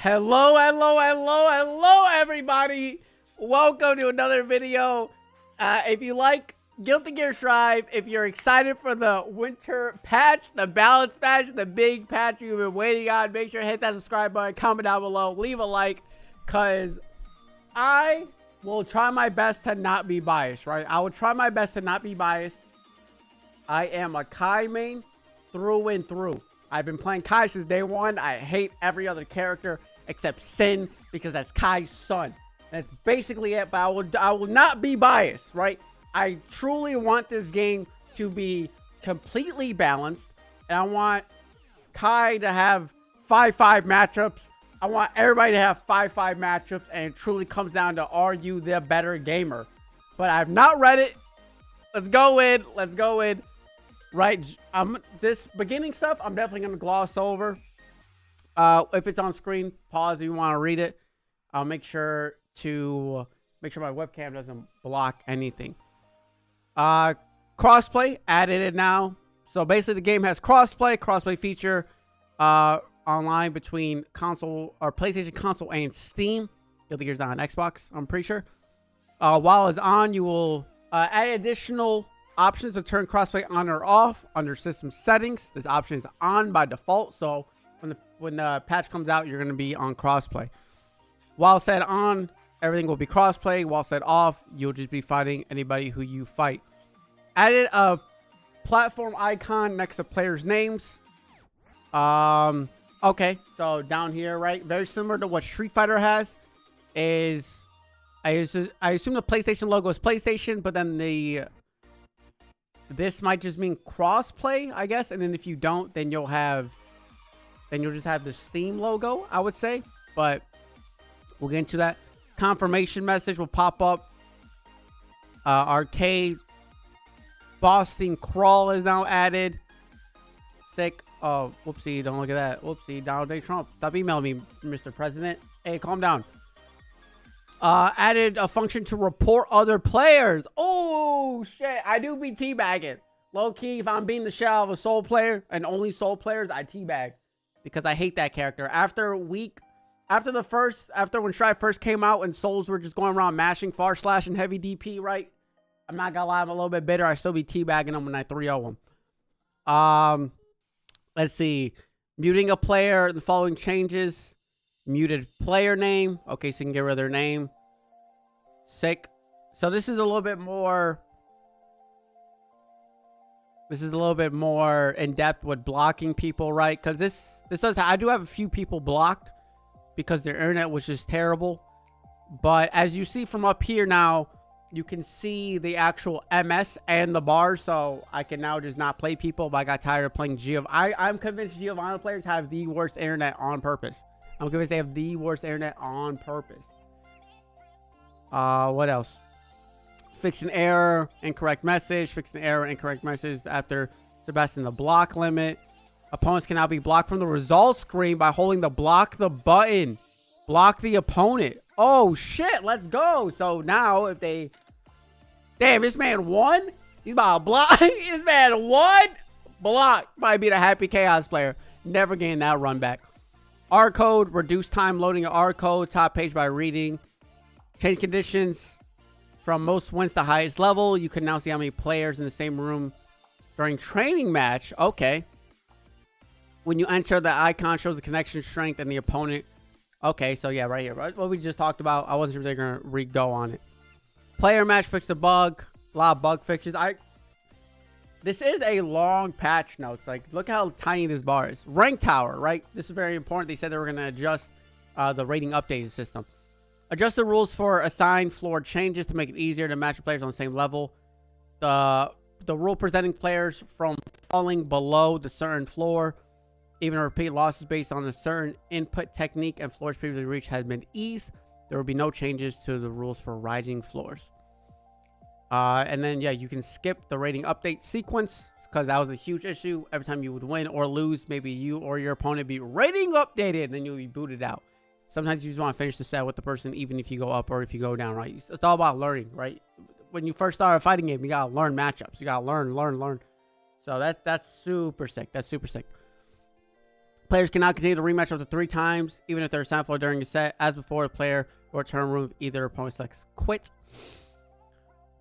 Hello, everybody. Welcome to another video. If you like Guilty Gear Strive, if you're excited for the winter patch, the balance patch, the big patch you've been waiting on, make sure to hit that subscribe button, comment down below, leave a like, because I will try my best to not be biased, right? I will try my best to not be biased. I am a Kai main through and through. I've been playing Kai since day one. I hate every other character except Sin because that's Kai's son. That's basically it, but I will not be biased, right? I truly want this game to be completely balanced, and I want Kai to have 5-5 matchups. I want everybody to have 5-5 matchups, and it truly comes down to, are you the better gamer? But I've not read it. Let's go in. Let's go in. Right, this beginning stuff, I'm definitely going to gloss over. If it's on screen, pause if you want to read it. I'll make sure my webcam doesn't block anything. Crossplay, added it now. So basically the game has crossplay feature online between console or PlayStation console and Steam. Guilty Gear's on Xbox, I'm pretty sure. While it's on, you will add additional options to turn crossplay on or off under system settings. This option is on by default, so when the patch comes out, you're going to be on crossplay. While set on, everything will be crossplay. While set off, you'll just be fighting anybody who you fight. Added a platform icon next to players' names. Okay, so down here, right, very similar to what Street Fighter has. I assume the PlayStation logo is PlayStation, but then this might just mean crossplay, I guess. And then if you don't, then you'll just have the Steam logo, I would say. But we'll get into that. Confirmation message will pop up. Arcade boss theme crawl is now added. Sick. Oh, whoopsie, don't look at that. Whoopsie, Donald J. Trump. Stop emailing me, Mr. President. Hey, calm down. Added a function to report other players. Oh, shit. I do be teabagging. Low key, if I'm being the shell of a soul player and only soul players, I teabag. Because I hate that character. After when Strive first came out and souls were just going around mashing far slash and heavy DP, right? I'm not gonna lie, I'm a little bit bitter. I still be teabagging them when I 3-0 them. Let's see. Muting a player, the following changes. Muted player name. Okay, so you can get rid of their name. Sick. So this is a little bit more in depth with blocking people, right? Because this does. I do have a few people blocked because their internet was just terrible. But as you see from up here now, you can see the actual MS and the bars. So I can now just not play people. But I got tired of playing I'm convinced Giovanna players have the worst internet on purpose. I'm convinced they have the worst internet on purpose. What else? Fix an error, incorrect message. Fix an error, incorrect message after Sebastian the block limit. Opponents can now be blocked from the results screen by holding the block the button. Block the opponent. Oh, shit. Let's go. So now if they... Damn, this man won? He's about to block. This man won? Block. Might be the happy chaos player. Never gain that run back. R code, reduce time loading an R code, top page by reading. Change conditions from most wins to highest level. You can now see how many players in the same room during training match. Okay. When you enter, the icon shows the connection strength and the opponent. Okay, so yeah, right here. Right, what we just talked about. I wasn't sure they're going to re-go on it. Player match, fix a bug. A lot of bug fixes. This is a long patch notes. Like, look how tiny this bar is. Rank tower, right? This is very important. They said they were going to adjust the rating updating system. Adjust the rules for assigned floor changes to make it easier to match players on the same level. The rule preventing players from falling below the certain floor. Even repeat losses based on a certain input technique and floors previously reached has been eased. There will be no changes to the rules for rising floors. And then, yeah, you can skip the rating update sequence because that was a huge issue. Every time you would win or lose, maybe you or your opponent be rating updated, then you'll be booted out. Sometimes you just want to finish the set with the person, even if you go up or if you go down, right? It's all about learning, right? When you first start a fighting game, you got to learn matchups. You got to learn. So that's super sick. That's super sick. Players can now continue the rematch up to 3 times, even if they're assigned floor during a set. As before, the player will return room if either opponent selects quit.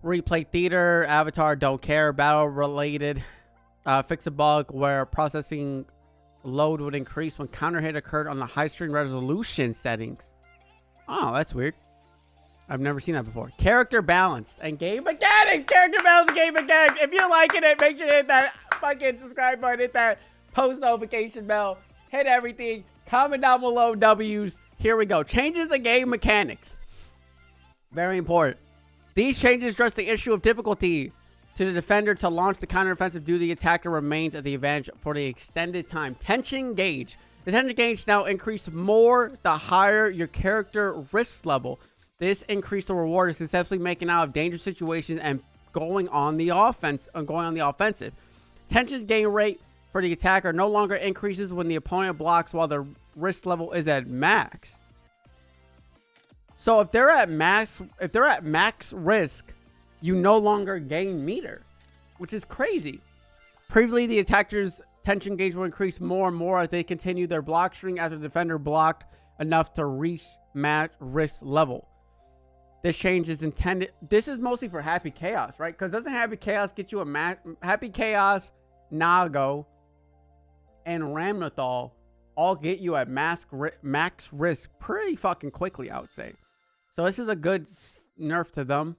Replay theater, avatar, don't care, battle related. Fix a bug where processing load would increase when counter hit occurred on the high screen resolution settings. Oh, that's weird. I've never seen that before. Character balance and game mechanics. Character balance and game mechanics. If you're liking it, make sure to hit that fucking subscribe button. Hit that post notification bell. Hit everything. Comment down below W's. Here we go. Changes the game mechanics. Very important. These changes address the issue of difficulty to the defender to launch the counteroffensive due to the attacker remains at the advantage for the extended time. Tension gauge. The tension gauge now increase more the higher your character risk level. This increased the reward of successfully making out of dangerous situations and going on the offensive. Tension's gain rate for the attacker no longer increases when the opponent blocks while the risk level is at max. So if they're at max risk, you no longer gain meter, which is crazy. Previously, the attacker's tension gauge will increase more and more as they continue their block string after the defender blocked enough to reach match risk level. This change is intended. This is mostly for Happy Chaos, right? Because doesn't Happy Chaos get you a match? Happy Chaos, Nago, and Ramnathal all get you at max risk pretty fucking quickly, I would say. So this is a good nerf to them.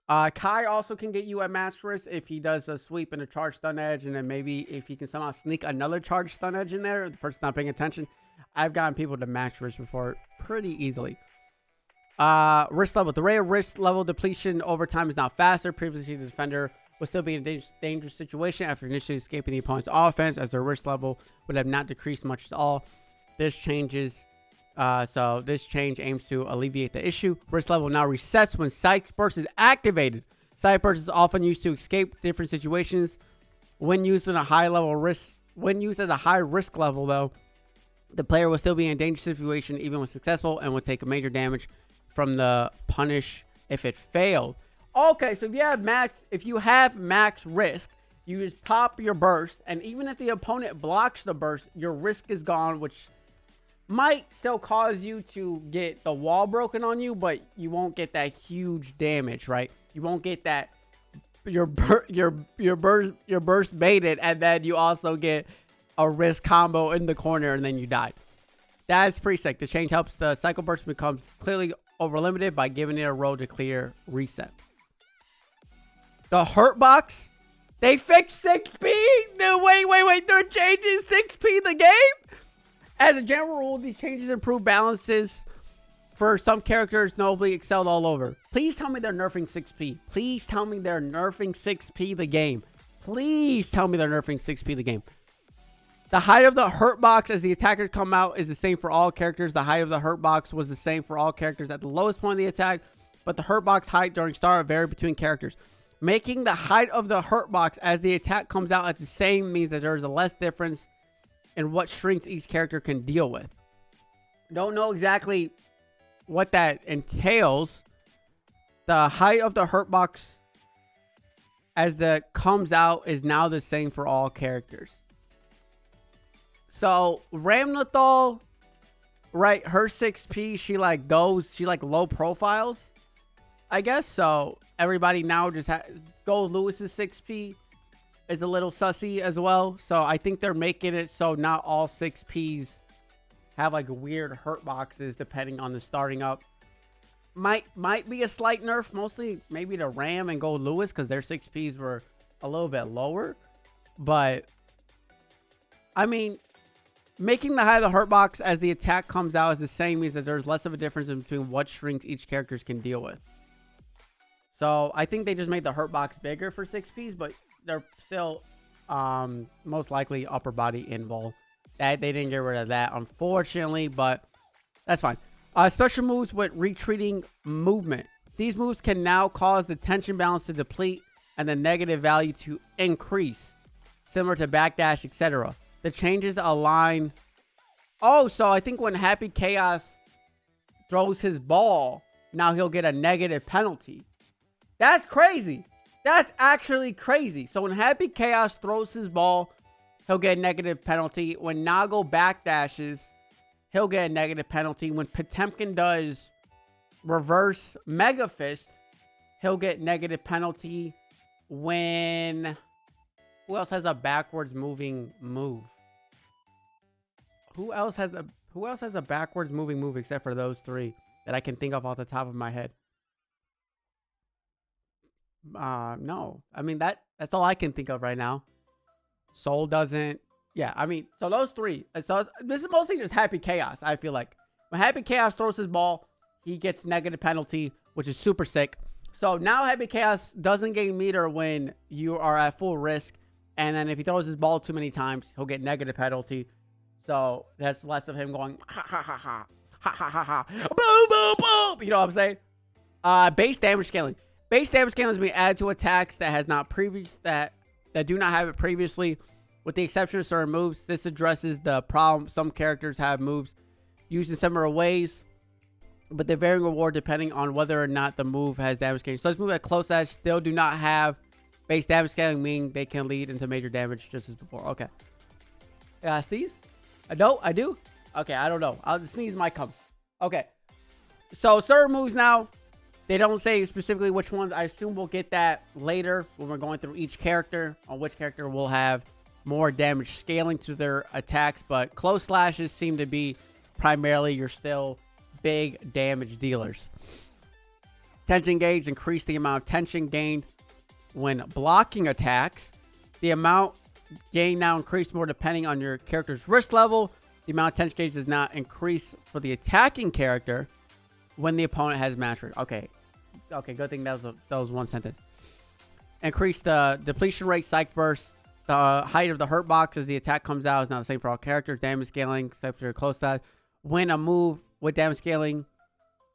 Kai also can get you at max risk if he does a sweep and a charge stun edge, and then maybe if he can somehow sneak another charge stun edge in there, the person's not paying attention. I've gotten people to max risk before pretty easily. Risk level. The rate of risk level depletion over time is now faster. Previously, the defender would still be in a dangerous situation after initially escaping the opponent's offense, as their risk level would have not decreased much at all. This changes. So this change aims to alleviate the issue. Risk level now resets when Psych Burst is activated. Psych Burst is often used to escape different situations. When used in a high level risk, when used at a high risk level, though, the player will still be in a dangerous situation even when successful and will take a major damage from the punish if it failed. Okay, so if you have max risk, you just pop your burst, and even if the opponent blocks the burst, your risk is gone, which might still cause you to get the wall broken on you, but you won't get that huge damage, right? You won't get that your burst baited, and then you also get a risk combo in the corner, and then you die. That is pretty sick. The change helps the cycle burst becomes clearly over limited by giving it a row to clear reset. The hurt box, they fixed 6P. No, wait. They're changing 6P the game. As a general rule, these changes improve balances for some characters notably excelled all over. Please tell me they're nerfing 6P. Please tell me they're nerfing 6P the game. Please tell me they're nerfing 6P the game. The height of the hurt box as the attackers come out is the same for all characters. The height of the hurt box was the same for all characters at the lowest point of the attack, but the hurt box height during start varied between characters. Making the height of the hurt box as the attack comes out at the same means that there is a less difference in what strengths each character can deal with. Don't know exactly what that entails. The height of the hurt box as the comes out is now the same for all characters. So Ramnathal, right, her 6P, she like low profiles, I guess. So everybody now just Gold Lewis's 6P is a little sussy as well. So I think they're making it so not all 6Ps have like weird hurt boxes depending on the starting up. Might be a slight nerf, mostly maybe to Ram and Gold Lewis because their 6Ps were a little bit lower. But I mean, making the height of the hurt box as the attack comes out is the same, means that there's less of a difference in between what strengths each character can deal with. So I think they just made the hurt box bigger for 6Ps, but they're still most likely upper body invul. That they didn't get rid of that, unfortunately, but that's fine. Special moves with retreating movement. These moves can now cause the tension balance to deplete and the negative value to increase, similar to backdash, etc. The changes align. Oh, so I think when Happy Chaos throws his ball, now he'll get a negative penalty. That's crazy. That's actually crazy. So when Happy Chaos throws his ball, he'll get a negative penalty. When Nago backdashes, he'll get a negative penalty. When Potemkin does reverse Mega Fist, he'll get negative penalty. When... Who else has a backwards moving move? Who else has a backwards moving move except for those three that I can think of off the top of my head? No. I mean, that's all I can think of right now. Soul doesn't. Yeah, I mean, so those three. So this is mostly just Happy Chaos, I feel like. When Happy Chaos throws his ball, he gets negative penalty, which is super sick. So now Happy Chaos doesn't gain meter when you are at full risk. And then if he throws his ball too many times, he'll get negative penalty. So that's less of him going, ha, ha, ha, ha, ha, ha, ha, ha, boom, boom, boom. You know what I'm saying? Base damage scaling. Base damage scaling is being added to attacks that has not that do not have it previously, with the exception of certain moves. This addresses the problem. Some characters have moves used in similar ways, but they vary in reward depending on whether or not the move has damage scaling. So let's move at close edge. Still do not have base damage scaling, meaning they can lead into major damage just as before. Okay. Sneeze? I do? Okay, I don't know. The sneeze might come. Okay. So certain moves now, they don't say specifically which ones. I assume we'll get that later when we're going through each character, on which character will have more damage scaling to their attacks. But close slashes seem to be primarily your still big damage dealers. Tension gauge, increase the amount of tension gained when blocking attacks. The amount gained now increase more depending on your character's risk level. The amount of tension gauge does not increase for the attacking character when the opponent has mastery. Okay, good thing that was one sentence. Increase the depletion rate, psych burst. The height of the hurt box as the attack comes out is not the same for all characters. Damage scaling, except for close stats. When a move with damage scaling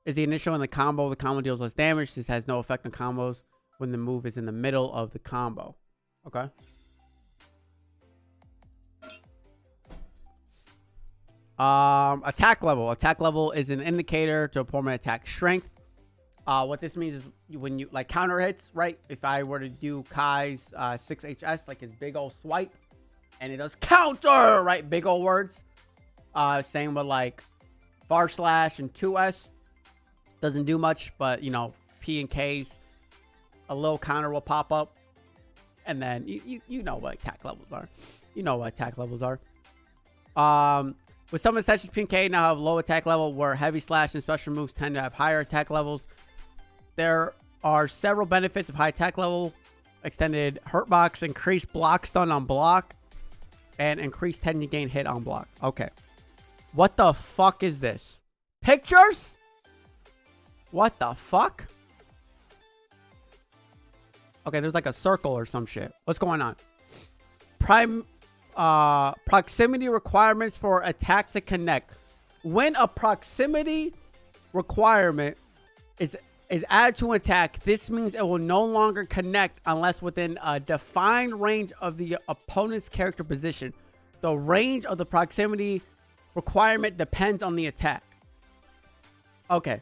is the initial in the combo deals less damage. This has no effect on combos when the move is in the middle of the combo. Okay. Attack level. Attack level is an indicator to opponent attack strength. What this means is when you like counter hits, right? If I were to do Kai's 6HS, like his big old swipe, and it does counter, right? Big old words. Same with like Far Slash and 2S. Doesn't do much, but you know, P and K's, a little counter will pop up. And then you know what attack levels are. You know what attack levels are. With some exceptions, P and K now have low attack level, where heavy slash and special moves tend to have higher attack levels. There are several benefits of high attack level: extended hurt box, increased block stun on block, and increased tension gain hit on block. Okay. What the fuck is this? Pictures? What the fuck? Okay, there's like a circle or some shit. What's going on? Proximity requirements for attack to connect. When a proximity requirement is added to an attack, this means it will no longer connect unless within a defined range of the opponent's character position. The range of the proximity requirement depends on the attack. Okay.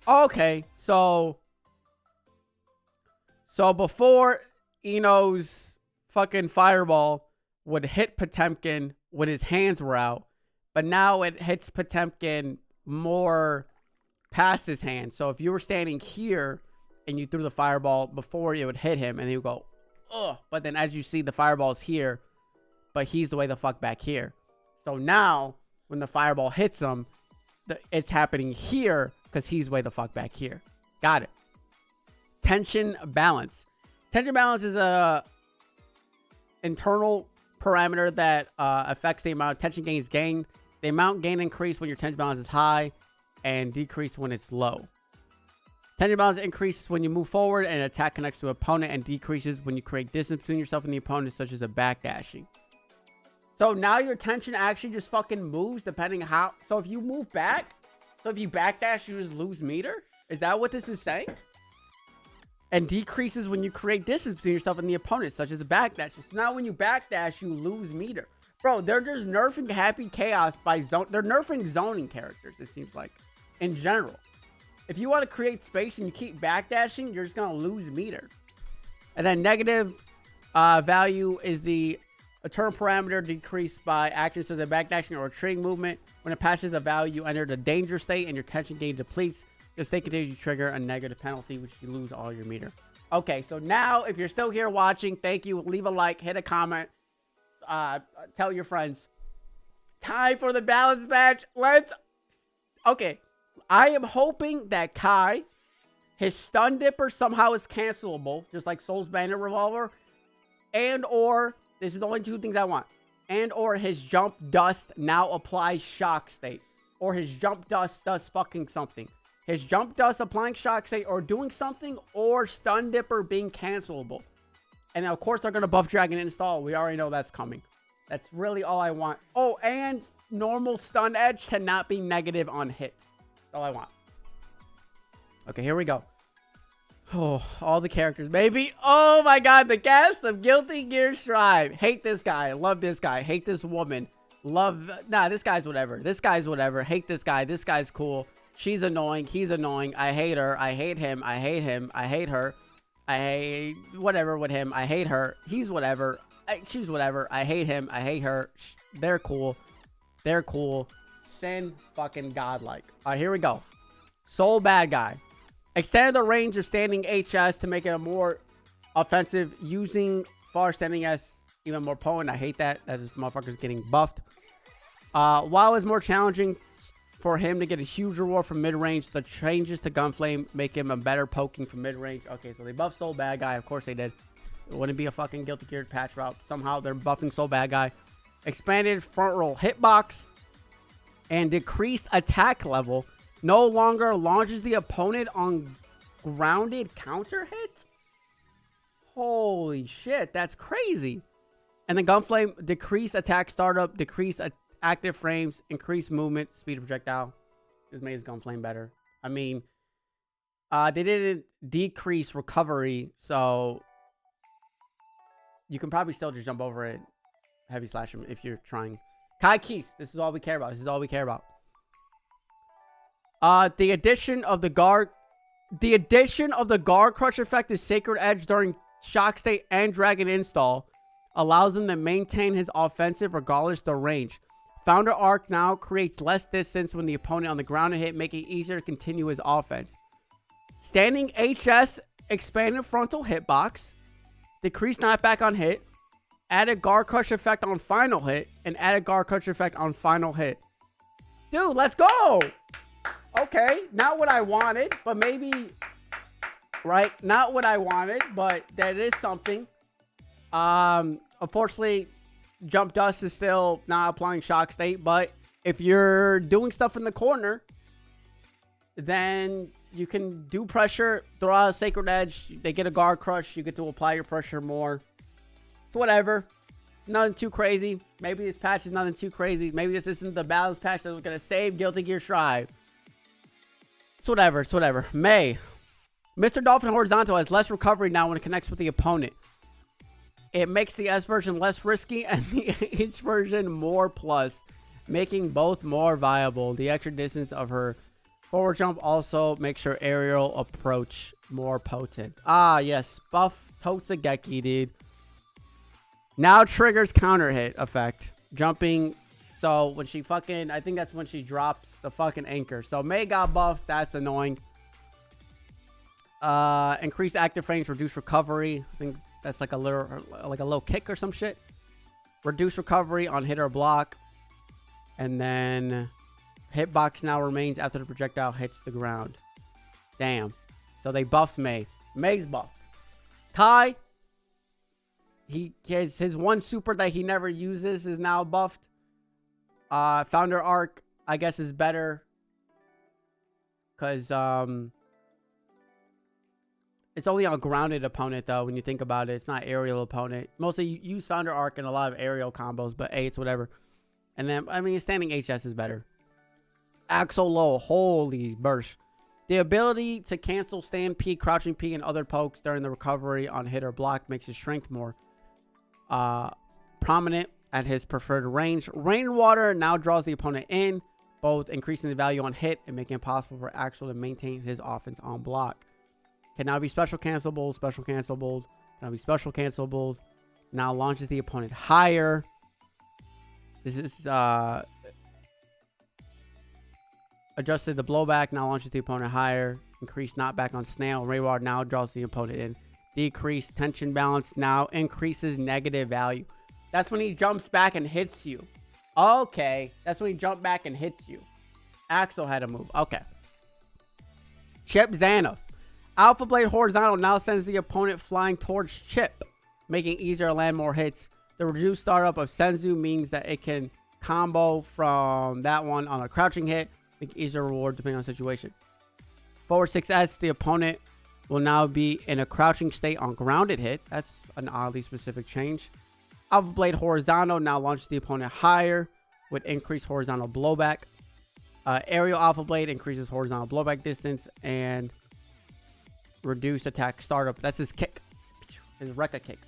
Okay, so before Ino's fucking fireball would hit Potemkin when his hands were out, but now it hits Potemkin more past his hand. So if you were standing here and you threw the fireball before, it would hit him and he would go, ugh. But then as you see, the fireball's here, but he's the way the fuck back here. So now when the fireball hits him, it's happening here because he's way the fuck back here. Got it. Tension balance. Tension balance is a internal parameter that affects the amount of tension gains gained. The amount gain increase when your tension balance is high and decrease when it's low. Tension balance increases when you move forward and attack connects to an opponent, and decreases when you create distance between yourself and the opponent, such as a backdashing. So now your tension actually just fucking moves depending how. So if you move back, so if you backdash, you just lose meter? Is that what this is saying? And decreases when you create distance between yourself and the opponent, such as a backdash. So now when you backdash, you lose meter. Bro, they're just nerfing Happy Chaos by zone. They're nerfing zoning characters, it seems like, in general. If you want to create space and you keep backdashing, you're just going to lose meter. And then negative value is a turn parameter decreased by actions such as backdashing or retreating movement. When it passes a value, enter the danger state and your tension gain depletes. If they continue to trigger a negative penalty, which you lose all your meter. Okay, so now if you're still here watching, thank you. Leave a like, hit a comment, tell your friends. Time for the balance match. Okay, I am hoping that Kai, his stun dipper somehow is cancelable, just like Soul's Bandit Revolver, and or, this is the only two things I want, and or his jump dust now applies shock state, or his jump dust does fucking something. His jump dust applying shock state or doing something, or stun dipper being cancelable. And of course they're going to buff Dragon Install. We already know that's coming. That's really all I want. Oh, and normal stun edge to not be negative on hit. That's all I want. Okay, here we go. Oh, all the characters, baby. Oh my god, the cast of Guilty Gear Strive. Hate this guy. Love this guy. Hate this woman. Nah, this guy's whatever. This guy's whatever. Hate this guy. This guy's cool. She's annoying. He's annoying. I hate her. I hate him. I hate him. I hate her. I hate whatever with him. I hate her. He's whatever. She's whatever. I hate him. I hate her. They're cool. They're cool. Sin fucking godlike. All right, here we go. Soul bad guy. Extended the range of standing HS to make it a more offensive, using far standing S even more potent. I hate that. That this motherfucker's getting buffed. While it's more challenging for him to get a huge reward from mid-range, the changes to Gunflame make him a better poking from mid-range. Okay, so they buffed Soul Bad Guy. Of course they did. It wouldn't be a fucking Guilty Gear patch route. Somehow they're buffing Soul Bad Guy. Expanded front roll hitbox and decreased attack level. No longer launches the opponent on grounded counter hits. Holy shit, that's crazy. And then Gunflame, decrease attack startup, decrease active frames, increase movement, speed of projectile. This made his Gunflame better. I mean, they didn't decrease recovery, so you can probably still just jump over it, heavy slash him if you're trying. Kai Keese, this is all we care about. This is all we care about. The addition of the guard crush effect is Sacred Edge during shock state and Dragon Install allows him to maintain his offensive regardless of the range. Founder Arc now creates less distance when the opponent on the ground hit, making it easier to continue his offense. Standing HS, expanded frontal hitbox, decreased knockback on hit, added guard crush effect on final hit, and added guard crush effect on final hit. Dude, let's go! Okay, not what I wanted, but maybe, right? Not what I wanted, but that is something. Unfortunately, jump dust is still not applying shock state, but if you're doing stuff in the corner, then you can do pressure, throw out a Sacred Edge, they get a guard crush, you get to apply your pressure more. So whatever. It's nothing too crazy. Maybe this patch is nothing too crazy. Maybe this isn't the balance patch that's going to save Guilty Gear Strive. It's whatever. It's whatever. May. Mr. Dolphin Horizontal has less recovery now when it connects with the opponent. It makes the S version less risky and the H version more plus, making both more viable. The extra distance of her forward jump also makes her aerial approach more potent. Ah, yes. Buff Totsugeki, dude. Now triggers counter hit effect. Jumping. So when she fucking, I think that's when she drops the fucking anchor. So May got buffed. That's annoying. Increase active frames, reduce recovery. I think that's like a little kick or some shit. Reduce recovery on hit or block. And then hitbox now remains after the projectile hits the ground. Damn. So they buffed May. May's buffed. Kai, he has his one super that he never uses is now buffed. Founder Arc, I guess, is better. Because, it's only on grounded opponent, though, when you think about it. It's not aerial opponent. Mostly, you use Founder Arc in a lot of aerial combos, but hey, it's whatever. And then, I mean, standing HS is better. Axel Low, holy burst. The ability to cancel stand P, crouching P, and other pokes during the recovery on hit or block makes his strength more prominent at his preferred range. Rainwater now draws the opponent in, both increasing the value on hit and making it possible for Axel to maintain his offense on block. Can now be special cancelable, special cancelable, can now be special cancelable. Now launches the opponent higher. This is adjusted the blowback, now launches the opponent higher. Increase knockback on snail. Rayward now draws the opponent in. Decrease tension balance, now increases negative value. That's when he jumps back and hits you. Okay. That's when he jumped back and hits you. Axel had a move. Okay. Chip Xanath. Alpha Blade horizontal now sends the opponent flying towards Chip, making it easier to land more hits. The reduced startup of Senzu means that it can combo from that one on a crouching hit, make easier reward depending on the situation. Forward 6S, the opponent will now be in a crouching state on grounded hit. That's an oddly specific change. Alpha Blade horizontal now launches the opponent higher with increased horizontal blowback. Aerial Alpha Blade increases horizontal blowback distance and reduce attack startup. That's his kick. His Rekka kick.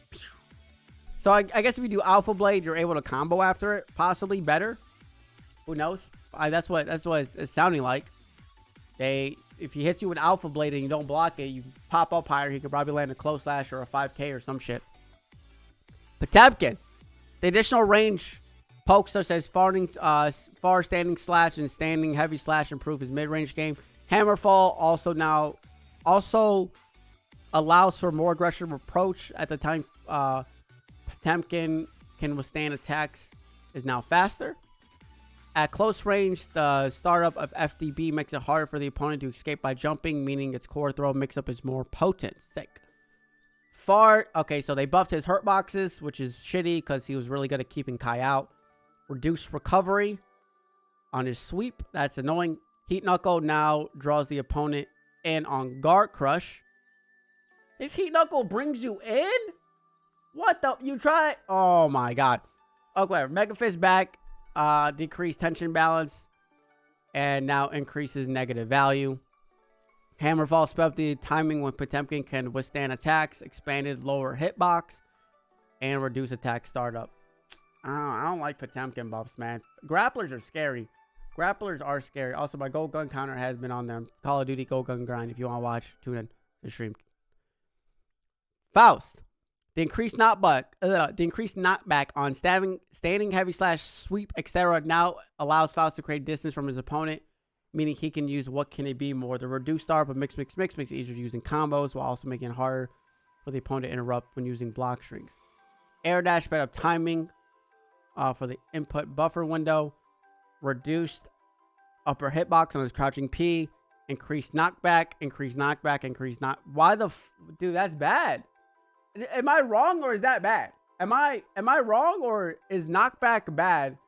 So I guess if you do Alpha Blade, you're able to combo after it. Possibly better. Who knows? That's what it's sounding like. If he hits you with Alpha Blade and you don't block it, you pop up higher. He could probably land a close slash or a 5K or some shit. Potemkin. The additional range pokes such as far standing slash and standing heavy slash improve his mid-range game. Hammerfall also allows for more aggressive approach at the time Potemkin can withstand attacks is now faster. At close range, the startup of FDB makes it harder for the opponent to escape by jumping, meaning its core throw mix-up is more potent. Sick. Okay, so they buffed his hurt boxes, which is shitty because he was really good at keeping Kai out. Reduced recovery on his sweep. That's annoying. Heat Knuckle now draws the opponent in on Guard Crush. His Heat Knuckle brings you in? What the? You try? Oh my god. Okay, Mega Fist back. Decrease tension balance. And now increases negative value. Hammerfall sped up the timing when Potemkin can withstand attacks. Expanded lower hitbox. And reduce attack startup. I don't like Potemkin buffs, man. Grapplers are scary. Grapplers are scary. Also, my Gold Gun counter has been on there. Call of Duty Gold Gun grind. If you want to watch, tune in the stream. Faust. The increased knockback on standing heavy slash sweep, etc. now allows Faust to create distance from his opponent, meaning he can use what can it be more. The reduced startup of mix makes it easier using combos while also making it harder for the opponent to interrupt when using block strings. Air dash sped up timing for the input buffer window. Reduced upper hitbox on his crouching P. Increased knockback. Why the dude? That's bad. Am I wrong or is that bad? Am I wrong or is knockback bad?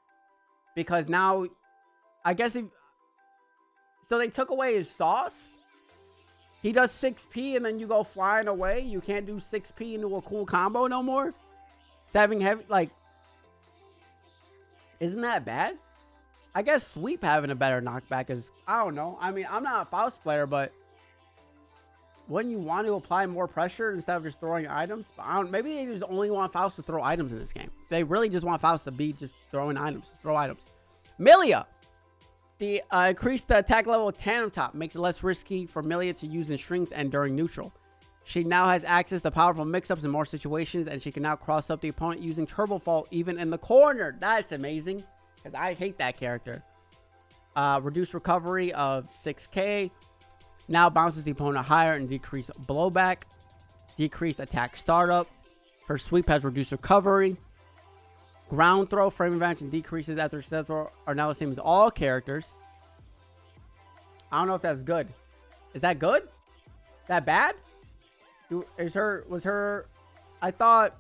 Because now, I guess so they took away his sauce. He does 6P and then you go flying away. You can't do 6P into a cool combo no more. Stabbing heavy, like, isn't that bad? I guess Sweep having a better knockback is, I don't know. I mean, I'm not a Faust player, but wouldn't you want to apply more pressure instead of just throwing items? Maybe they just only want Faust to throw items in this game. They really just want Faust to be just throwing items. Throw items. Milia. The increased the attack level of Tandem Top makes it less risky for Milia to use in strings and during neutral. She now has access to powerful mix-ups in more situations, and she can now cross up the opponent using Turbo Fall even in the corner. That's amazing, because I hate that character. Reduced recovery of 6K. Now bounces the opponent higher and decrease blowback. Decrease attack startup. Her sweep has reduced recovery. Ground throw, frame advantage, and decreases after step throw are now the same as all characters. I don't know if that's good. Is that good? Is that bad? I thought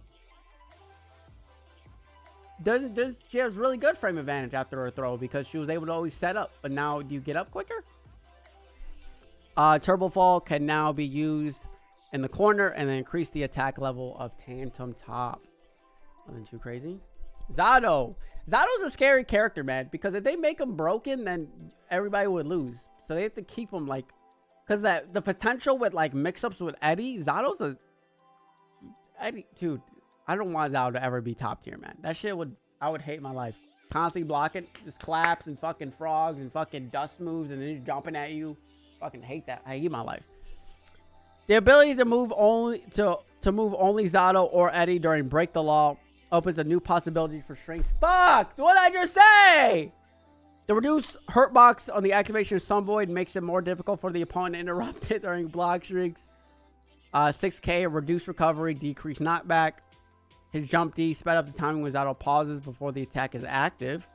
she has really good frame advantage after her throw because she was able to always set up, but now do you get up quicker? Turbo Fall can now be used in the corner and then increase the attack level of Tandem Top. Nothing too crazy. Zato. Zato's a scary character, man, because if they make him broken, then everybody would lose. So they have to keep him like, because the potential with like mix-ups with Eddie, Eddie, dude, I don't want Zato to ever be top tier, man. That shit I would hate my life. constantly blocking. Just claps and fucking frogs and fucking dust moves and then he's jumping at you. Fucking hate that. I hate my life. The ability to move only Zato or Eddie during Break the Law opens a new possibility for strengths. Fuck! What did I just say? The reduced hurt box on the activation of Sun Void makes it more difficult for the opponent to interrupt it during block streaks. 6k, reduced recovery, decreased knockback. His jump D sped up the timing when Zato pauses before the attack is active.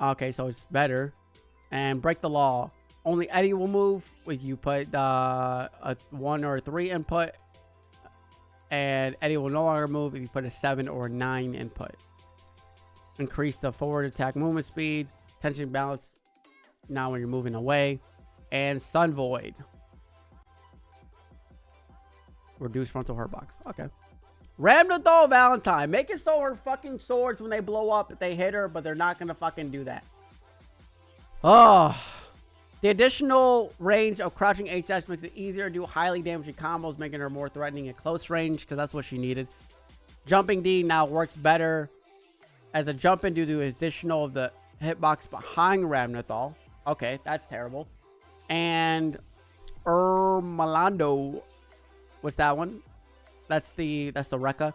Okay, so it's better. And Break the Law. Only Eddie will move if you put a 1 or a 3 input. And Eddie will no longer move if you put a 7 or a 9 input. Increase the forward attack movement speed. Tension balance now when you're moving away. And Sun Void. Reduce frontal hurt box. Okay. Ramnathal Valentine. Make it so her fucking swords, when they blow up, they hit her, but they're not going to fucking do that. Oh. The additional range of crouching HS makes it easier to do highly damaging combos, making her more threatening at close range, because that's what she needed. Jumping D now works better as a jump in due to additional of the hitbox behind Ramnathal. Okay, that's terrible. And Malando. What's that one? That's the Rekka.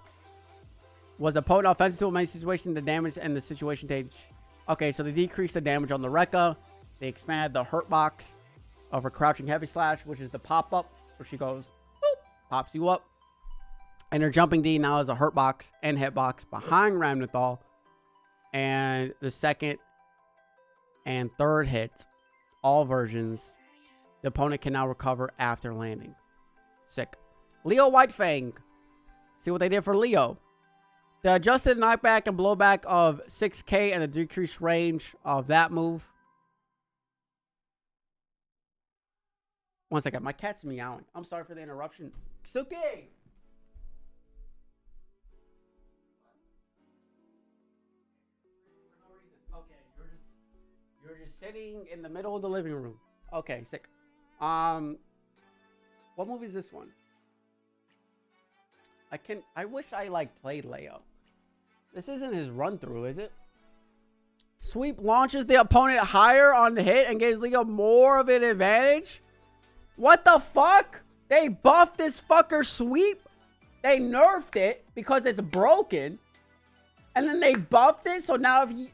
Was opponent offensive to a main situation, the damage and the situation stage. Okay, so they decrease the damage on the Rekka. They expand the hurt box of her crouching heavy slash, which is the pop-up, where she goes, boop, pops you up. And her jumping D now is a hurt box and hitbox behind Ramnathal. And the second and third hits, all versions, the opponent can now recover after landing. Sick. Leo Whitefang. See what they did for Leo. The adjusted knockback and blowback of 6k and the decreased range of that move. One second. My cat's meowing. I'm sorry for the interruption. Suki! Okay, you're just sitting in the middle of the living room. Okay, sick. What movie is this one? I wish I played Leo. This isn't his run through, is it? Sweep launches the opponent higher on the hit and gives Leo more of an advantage. What the fuck? They buffed this fucker sweep. They nerfed it because it's broken. And then they buffed it. So now if you...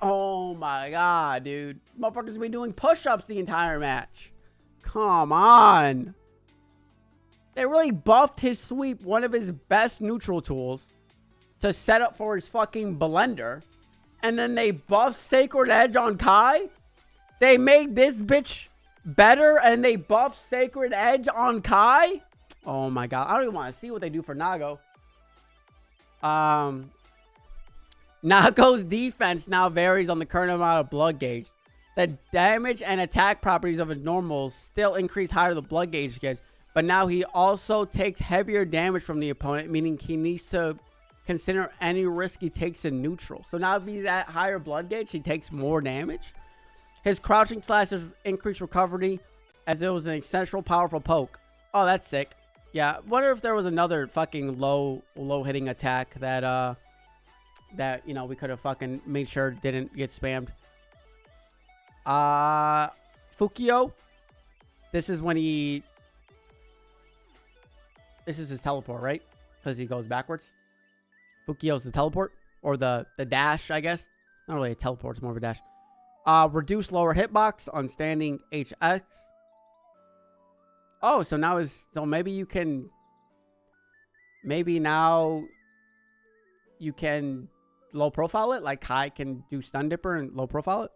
Oh my god, dude. Motherfuckers been doing push-ups the entire match. Come on. They really buffed his sweep, one of his best neutral tools, to set up for his fucking blender. And then they buffed Sacred Edge on Kai. They made this bitch better and they buffed Sacred Edge on Kai. Oh my god. I don't even want to see what they do for Nago. Nago's defense now varies on the current amount of blood gauge. The damage and attack properties of his normals still increase higher the blood gauge gets. But now he also takes heavier damage from the opponent, meaning he needs to consider any risk he takes in neutral. So now if he's at higher blood gauge, he takes more damage. His crouching slashes increase recovery as it was an essential powerful poke. Oh, that's sick. Yeah, wonder if there was another fucking low hitting attack that you know we could have fucking made sure didn't get spammed. Fukio. This is when he... This is his teleport, right? Because he goes backwards. Fukio's the teleport. Or the dash, I guess. Not really a teleport, it's more of a dash. Reduce lower hitbox on standing HX. Oh, so now is... So maybe you can... Maybe now... You can low profile it. Like Kai can do stun dipper and low profile it.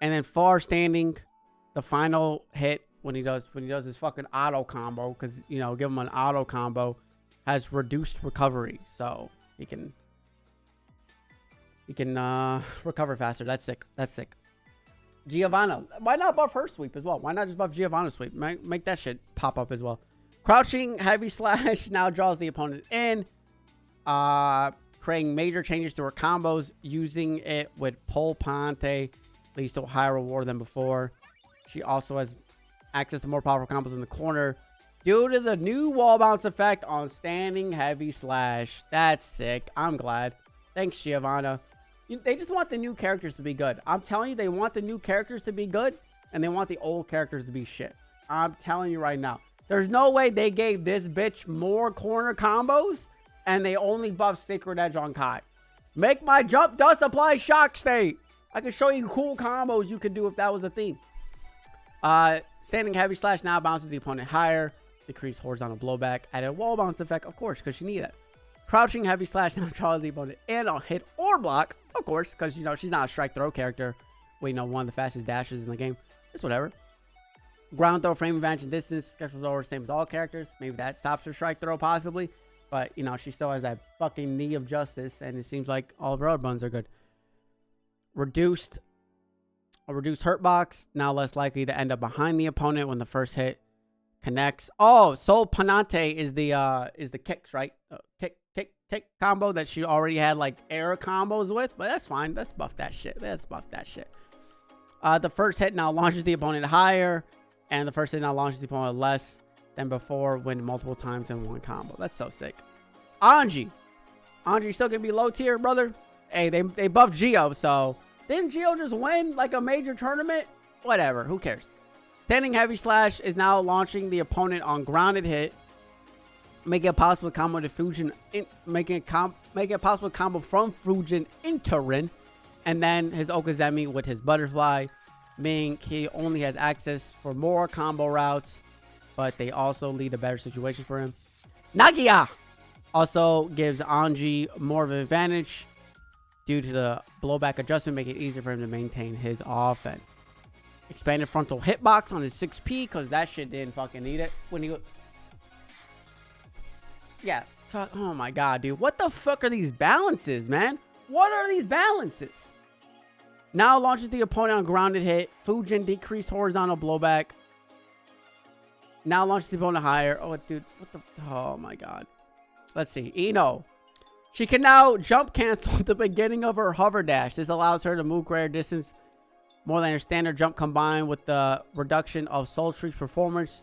And then far standing... The final hit... When he does his fucking auto combo, because you know, give him an auto combo, has reduced recovery, so he can recover faster. That's sick. That's sick. Giovanna, why not buff her sweep as well? Why not just buff Giovanna's sweep? Make that shit pop up as well. Crouching heavy slash now draws the opponent in, creating major changes to her combos. Using it with Pol Ponte leads to a higher reward than before. She also has access to more powerful combos in the corner due to the new wall bounce effect on standing heavy slash. That's sick. I'm glad. Thanks, Giovanna. They just want the new characters to be good. I'm telling you, they want the new characters to be good, and they want the old characters to be shit. I'm telling you right now. There's no way they gave this bitch more corner combos, and they only buffed Sacred Edge on Kai. Make my jump dust apply shock state. I can show you cool combos you could do if that was a theme. Standing heavy slash now bounces the opponent higher. Decrease horizontal blowback. Added wall bounce effect, of course, because you need it. Crouching heavy slash now draws the opponent in on hit or block, of course, because, you know, she's not a strike throw character. Well, you know, one of the fastest dashes in the game. It's whatever. Ground throw, frame advantage, and distance. Schedule lower, same as all characters. Maybe that stops her strike throw, possibly. But, you know, she still has that fucking knee of justice, and it seems like all of her other buns are good. A reduced hurt box, now less likely to end up behind the opponent when the first hit connects. Oh, Sol Panante is the kicks, right? Kick combo that she already had like air combos with, but that's fine. Let's buff that shit. The first hit now launches the opponent higher, and the first hit now launches the opponent less than before when multiple times in one combo. That's so sick. Anji still gonna be low tier, brother. Hey, they buffed Geo, so didn't Geo just win like a major tournament? Whatever, who cares? Standing heavy slash is now launching the opponent on grounded hit, making it possible to combo to Fujin, making it possible to combo from Fujin into Rin, and then his Okazemi with his butterfly, meaning he only has access for more combo routes, but they also lead a better situation for him. Nagia also gives Anji more of an advantage due to the blowback adjustment, making it easier for him to maintain his offense. Expanded frontal hitbox on his 6P, because that shit didn't fucking need it when he... Yeah, fuck, oh my god, dude. What the fuck are these balances, man? What are these balances? Now launches the opponent on grounded hit. Fujin decreased horizontal blowback. Now launches the opponent higher. Oh, dude, what the... Oh my god. Let's see. Ino. She can now jump cancel at the beginning of her hover dash. This allows her to move greater distance more than her standard jump, combined with the reduction of Soul Streak's performance.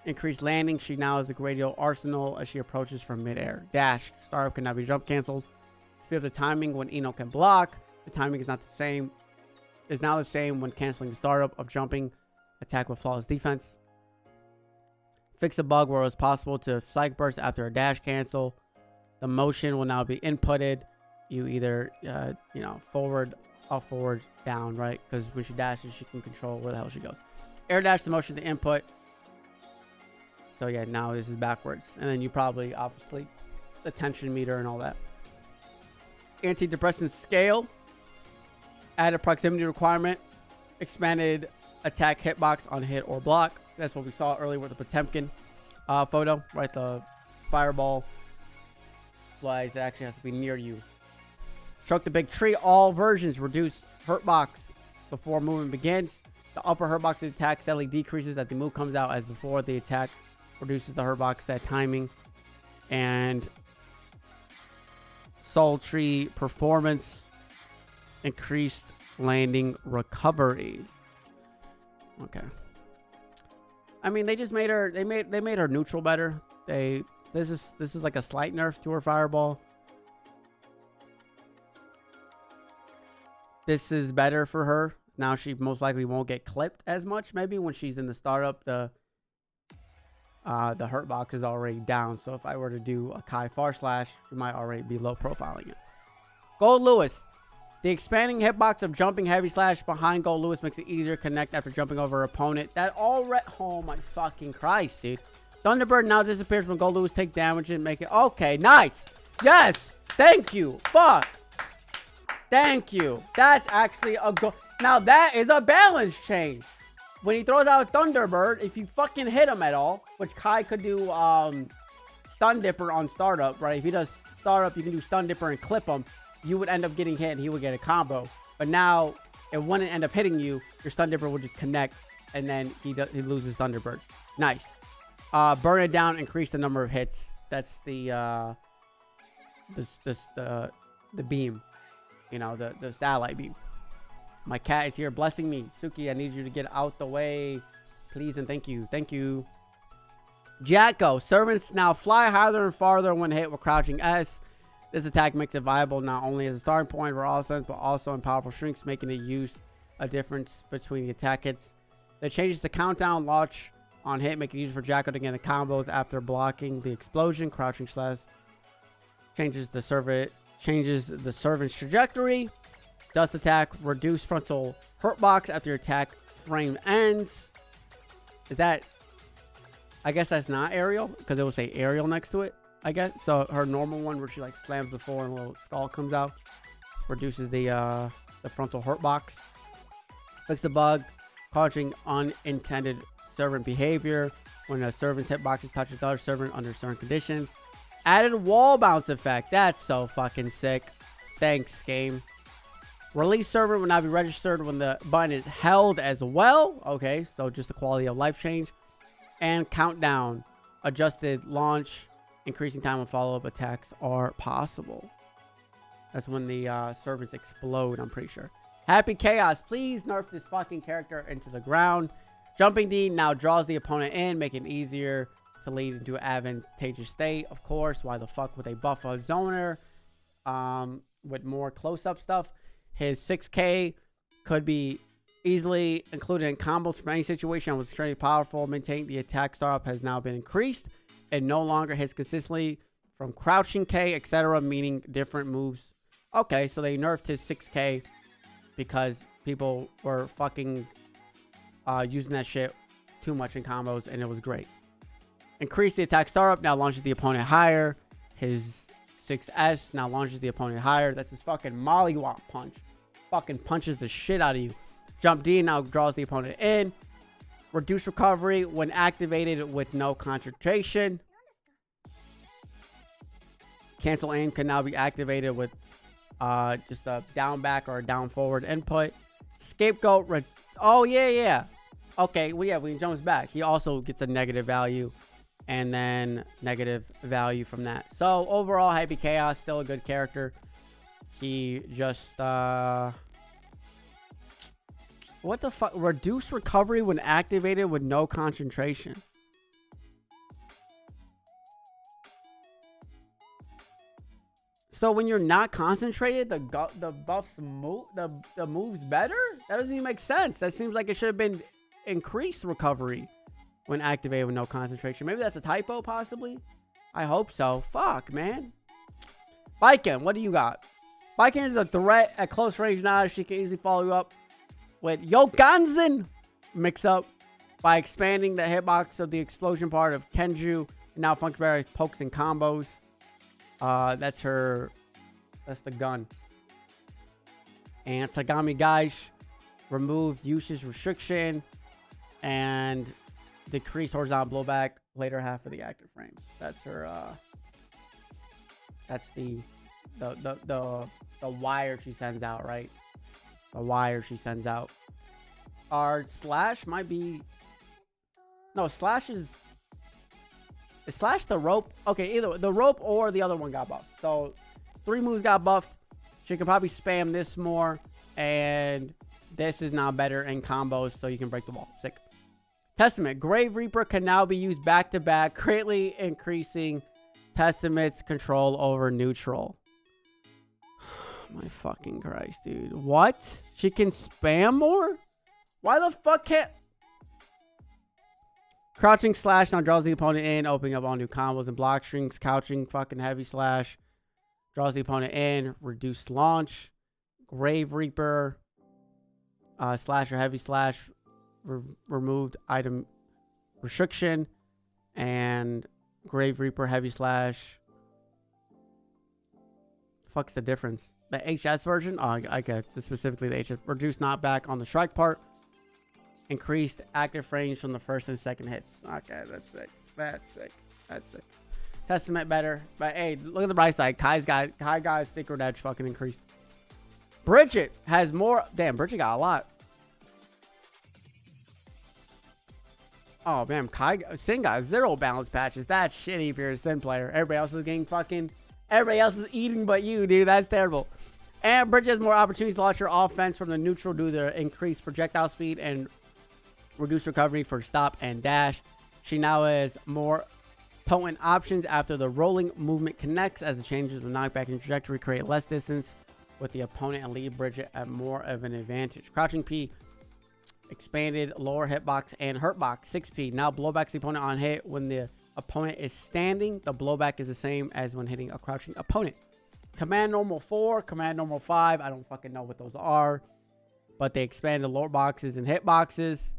Increased landing. She now has a Gradial arsenal as she approaches from midair. Dash. Startup can now be jump canceled. Speed up the timing when Ino can block. The timing is not the same. Is now the same when canceling the startup of jumping attack with flawless defense. Fix a bug where it was possible to psych burst after a dash cancel. The motion will now be inputted. You either, you know, forward, up, forward, down, right? Because when she dashes, she can control where the hell she goes. Air dash the motion to input. So yeah, now this is backwards. And then you probably, obviously, the tension meter and all that. Antidepressant scale. Added proximity requirement. Expanded attack hitbox on hit or block. That's what we saw earlier with the Potemkin photo, right? The fireball flies. It actually has to be near you. Stroke the big tree. All versions reduce hurt box before movement begins. The upper hurt box attack steadily decreases as the move comes out as before. The attack reduces the hurt box at timing. And Soul Tree performance. Increased landing recovery. Okay. I mean, they just made her. They made her neutral better. This is like a slight nerf to her fireball. This is better for her. Now she most likely won't get clipped as much. Maybe when she's in the startup, the hurt box is already down. So if I were to do a Kai Far Slash, we might already be low profiling it. Gold Lewis. The expanding hitbox of jumping heavy slash behind Gold Lewis makes it easier to connect after jumping over her opponent. That already... Oh my fucking Christ, dude. Thunderbird now disappears when Gold Lewis take damage and make it... Okay, nice. Yes. Thank you. Fuck. Thank you. That's actually a go... Now that is a balance change. When he throws out Thunderbird, if you fucking hit him at all, which Kai could do Stun Dipper on startup, right? If he does startup, you can do Stun Dipper and clip him. You would end up getting hit and he would get a combo. But now, it wouldn't end up hitting you. Your Stun Dipper would just connect and then he loses Thunderbird. Nice. Burn it down, increase the number of hits. That's the beam. You know, the satellite beam. My cat is here blessing me. Suki, I need you to get out the way. Please and thank you. Thank you. Jacko. Servants now fly higher and farther when hit with crouching S. This attack makes it viable not only as a starting point for all sense, but also in powerful shrinks, making it use a difference between the attack hits. That changes the countdown launch on hit, making it easier for Jacko to get the combos after blocking the explosion. Crouching slash changes the servant's trajectory. Dust attack, reduce frontal hurt box after your attack frame ends. Is that... I guess that's not aerial, because it will say aerial next to it, I guess. So her normal one where she like slams the floor and a little skull comes out, reduces the frontal hurt box. Fix the bug, causing unintended servant behavior when a servant's hitbox is touched with other servant under certain conditions. Added wall bounce effect. That's so fucking sick. Thanks, game. Release servant will now be registered when the button is held as well. Okay, so just the quality of life change. And countdown. Adjusted launch. Increasing time when follow-up attacks are possible. That's when the servants explode, I'm pretty sure. Happy Chaos. Please nerf this fucking character into the ground. Jumping D now draws the opponent in, making it easier to lead into an advantageous state. Of course, why the fuck would they buff a zoner with more close-up stuff? His 6K could be easily included in combos from any situation. Was extremely powerful. Maintaining the attack startup has now been increased. It no longer hits consistently from crouching K, etc., meaning different moves. Okay, so they nerfed his 6K because people were fucking using that shit too much in combos, and it was great. Increase the attack startup, now launches the opponent higher. His 6S now launches the opponent higher. That's his fucking mollywop punch. Fucking punches the shit out of you. Jump D now draws the opponent in. Reduce recovery when activated with no concentration. Cancel aim can now be activated with just a down back or a down forward input. Scapegoat. Oh, yeah. Okay, well, yeah, when he jumps back, he also gets a negative value. And then negative value from that. So, overall, Happy Chaos, still a good character. He just, what the fuck? Reduce recovery when activated with no concentration. So when you're not concentrated, the buffs move, the moves better? That doesn't even make sense. That seems like it should have been increased recovery when activated with no concentration. Maybe that's a typo, possibly. I hope so. Fuck, man. Baiken, what do you got? Baiken is a threat at close range now. She can easily follow you up with Yoganzen mix-up by expanding the hitbox of the explosion part of Kenju. Now function better as pokes and combos. That's the gun. And Tagami Gaish removed usage restriction and decrease horizontal blowback later half of the active frames. That's her that's the wire she sends out, right? The wire she sends out. Our slash might be... No, slash is slash the rope. Okay, either the rope or the other one got buffed. So 3 moves got buffed. She can probably spam this more. And this is now better in combos, so you can break the wall. Sick. Testament. Grave Reaper can now be used back to back, greatly increasing Testament's control over neutral. My fucking Christ, dude. What? She can spam more? Why the fuck can't... Crouching slash now draws the opponent in, opening up all new combos and block strings. Couching fucking heavy slash draws the opponent in, reduced launch. Grave Reaper slash or heavy slash removed item restriction. And Grave Reaper heavy slash. Fuck's the difference? The HS version? Oh, okay. Specifically the HS. Reduced knockback on the strike part. Increased active frames from the first and second hits. Okay, that's sick. That's sick. That's sick. Testament better. But hey, look at the bright side. Kai guy's secret edge fucking increased. Bridget has more. Damn, Bridget got a lot. Oh, man. Sin got 0 balance patches. That's shitty if you're a Sin player. Everybody else is getting fucking... Everybody else is eating but you, dude. That's terrible. And Bridget has more opportunities to launch her offense from the neutral due to increased projectile speed and reduced recovery for stop and dash. She now has more Potent options after the rolling movement connects, as the changes of knockback and trajectory create less distance with the opponent and leave Bridget at more of an advantage. Crouching P, expanded lower hitbox and hurtbox. 6P, now blowbacks the opponent on hit when the opponent is standing. The blowback is the same as when hitting a crouching opponent. Command normal 4, command normal 5. I don't fucking know what those are, but they expand the lower boxes and hitboxes.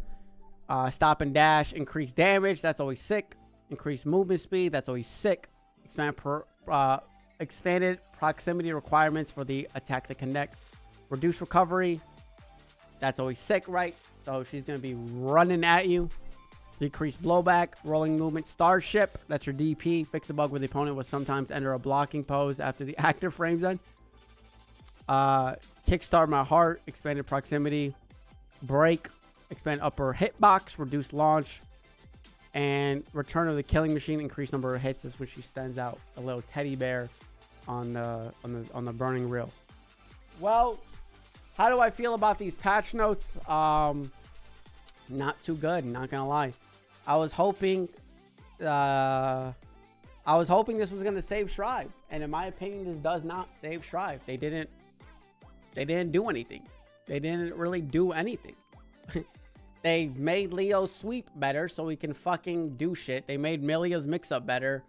Stop and dash, increase damage. That's always sick. Increase movement speed. That's always sick. Expanded proximity requirements for the attack to connect. Reduce recovery. That's always sick, right? So she's going to be running at you. Decrease blowback. Rolling movement. Starship. That's your DP. Fix the bug where the opponent will sometimes enter a blocking pose after the active frames end. Kickstart my heart. Expanded proximity. Break. Expand upper hitbox. Reduce launch. And return of the killing machine. Increase number of hits. That's when she sends out a little teddy bear on the burning reel. Well, how do I feel about these patch notes? Not too good, not gonna lie. I was hoping this was gonna save Shrive, and in my opinion, this does not save Shrive. They didn't do anything. They didn't really do anything. They made Leo's sweep better so he can fucking do shit. They made Milia's mix-up better,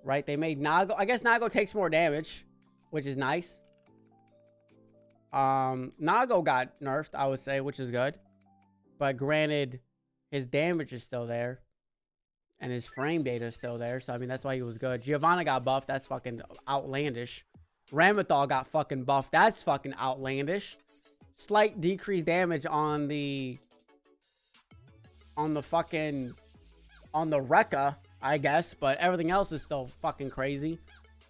right? They made Nago. I guess Nago takes more damage, which is nice. Nago got nerfed, I would say, which is good. But granted, his damage is still there. And his frame data is still there. So, I mean, that's why he was good. Giovanna got buffed. That's fucking outlandish. Ramathal got fucking buffed. That's fucking outlandish. Slight decreased damage on the Rekka, I guess, but everything else is still fucking crazy.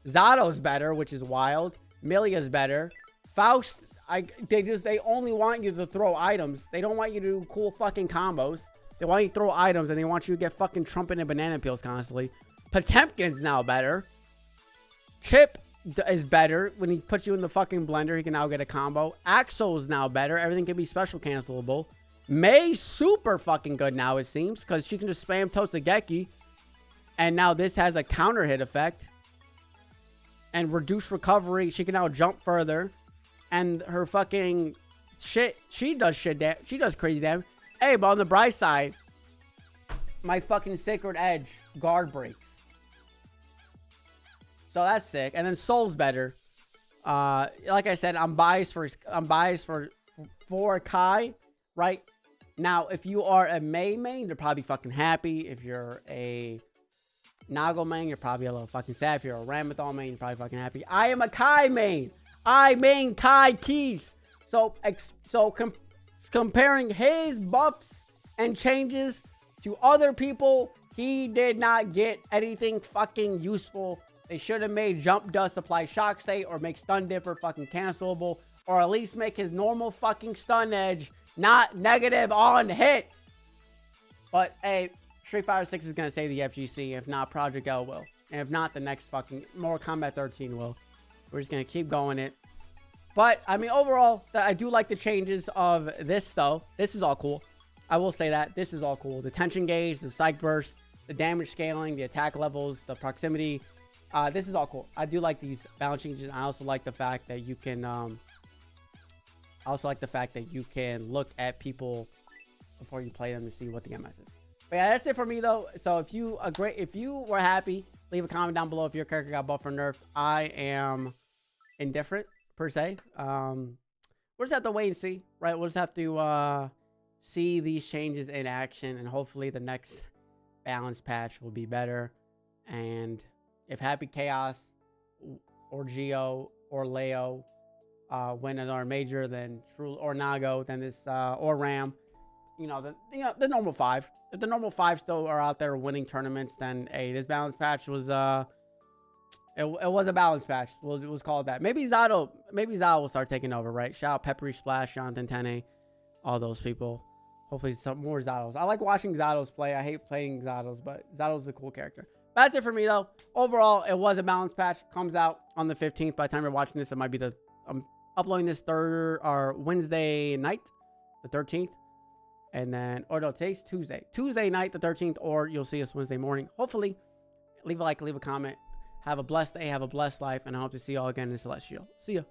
Zato's better, which is wild. Milia's better. Faust, they only want you to throw items. They don't want you to do cool fucking combos. They want you to throw items, and they want you to get fucking trumpet and banana peels constantly. Potemkin's now better. Chip is better. When he puts you in the fucking blender, he can now get a combo. Axel's now better. Everything can be special cancelable. Mei's super fucking good now, it seems, because she can just spam Totsugeki. And now this has a counter hit effect. And reduce recovery. She can now jump further. And her fucking shit, she does crazy damage. Hey, but on the bright side, my fucking Sacred Edge guard breaks. So that's sick. And then Soul's better. Like I said, I'm biased for Kai, right? Now, if you are a Mei main, you're probably fucking happy. If you're a Nago main, you're probably a little fucking sad. If you're a Ramathal main, you're probably fucking happy. I am a Kai main. I main Kai Keys. So comparing his buffs and changes to other people, he did not get anything fucking useful. They should have made Jump Dust apply Shock State, or make Stun Dipper fucking cancelable, or at least make his normal fucking Stun Edge not negative on hit. But hey, Street Fighter 6 is gonna save the FGC. If not, Project L will. And if not, the next fucking Mortal Kombat 13 will. We're just gonna keep going it. But I mean, overall, I do like the changes of this though. This is all cool. I will say that this is all cool. The tension gauge, the psych burst, the damage scaling, the attack levels, the proximity. This is all cool. I do like these balance changes. I also like the fact that you can look at people before you play them to see what the MS is. But yeah, that's it for me though. So if you were happy, leave a comment down below if your character got buffed or nerfed. I am indifferent per se. We'll just have to wait and see, right? We'll just have to see these changes in action, and hopefully the next balance patch will be better. And if Happy Chaos or Geo or Leo win another major, then True or Nago, then this or Ram, the normal 5. If the normal 5 still are out there winning tournaments, then hey, this balance patch was it was a balance patch. It was called that. Maybe Zato will start taking over, right? Shout out Peppery Splash, Jonathan Tene, all those people. Hopefully some more Zatos. I like watching Zatos play. I hate playing Zatos, but Zato's a cool character. That's it for me though. Overall, it was a balance patch. Comes out on the 15th. By the time you're watching this, it might be I'm uploading this Wednesday night, the 13th. And then, today's Tuesday. Tuesday night, the 13th, or you'll see us Wednesday morning, hopefully. leave a like, leave a comment. Have a blessed day, have a blessed life, and I hope to see you all again in Celestial. See ya.